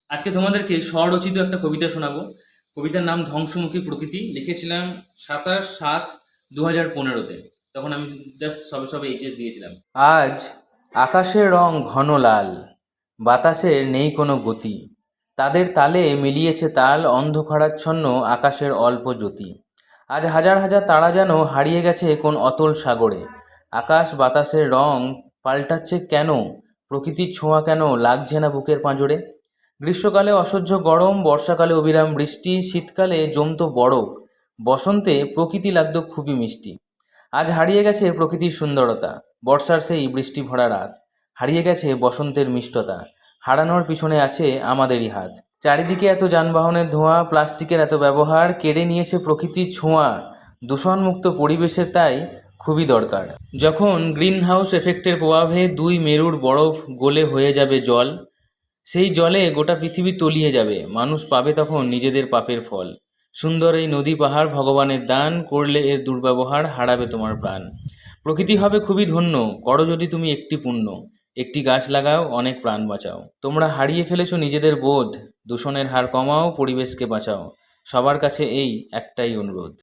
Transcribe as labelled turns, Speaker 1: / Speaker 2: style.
Speaker 1: আজকে তোমাদেরকে স্বরচিত একটা কবিতা শোনাবো। কবিতার নাম ধ্বংসমুখী প্রকৃতি। লিখেছিলাম 27/7/2015-তে। তখন আমি জাস্ট সবে সবে এইচএস দিয়েছিলাম। আজ আকাশের রং ঘন লাল, বাতাসের নেই কোনো গতি, তাদের তালে মিলিয়েছে তাল অন্ধকারাচ্ছন্ন আকাশের অল্প জ্যোতি। আজ হাজার হাজার তারা যেন হারিয়ে গেছে কোন অতল সাগরে। আকাশ বাতাসের রং পাল্টাচ্ছে কেন, প্রকৃতির ছোঁয়া কেন লাগছে না বুকের পাঁজরে। গ্রীষ্মকালে অসহ্য গরম, বর্ষাকালে অবিরাম বৃষ্টি, শীতকালে জমতো বরফ, বসন্তে প্রকৃতি লাগতো খুবই মিষ্টি। আজ হারিয়ে গেছে প্রকৃতির সুন্দরতা, বর্ষার সেই বৃষ্টি ভরা রাত, হারিয়ে গেছে বসন্তের মিষ্টতা, হারানোর পিছনে আছে আমাদেরই হাত। চারিদিকে এত যানবাহনের ধোঁয়া, প্লাস্টিকের এত ব্যবহার কেড়ে নিয়েছে প্রকৃতির ছোঁয়া, দূষণমুক্ত পরিবেশের তাই খুবই দরকার। যখন গ্রিন হাউস এফেক্টের প্রভাবে দুই মেরুর বরফ গলে হয়ে যাবে জল, সেই জলে গোটা পৃথিবী তলিয়ে যাবে, মানুষ পাবে তখন নিজেদের পাপের ফল। সুন্দর এই নদী পাহাড় ভগবানের দান, করলে এর দুর্ব্যবহার হারাবে তোমার প্রাণ। প্রকৃতি হবে খুবই ধন্য, করো যদি তুমি একটি পুণ্য, একটি গাছ লাগাও অনেক প্রাণ বাঁচাও। তোমরা হারিয়ে ফেলেছো নিজেদের বোধ, দূষণের হার কমাও পরিবেশকে বাঁচাও, সবার কাছে এই একটাই অনুরোধ।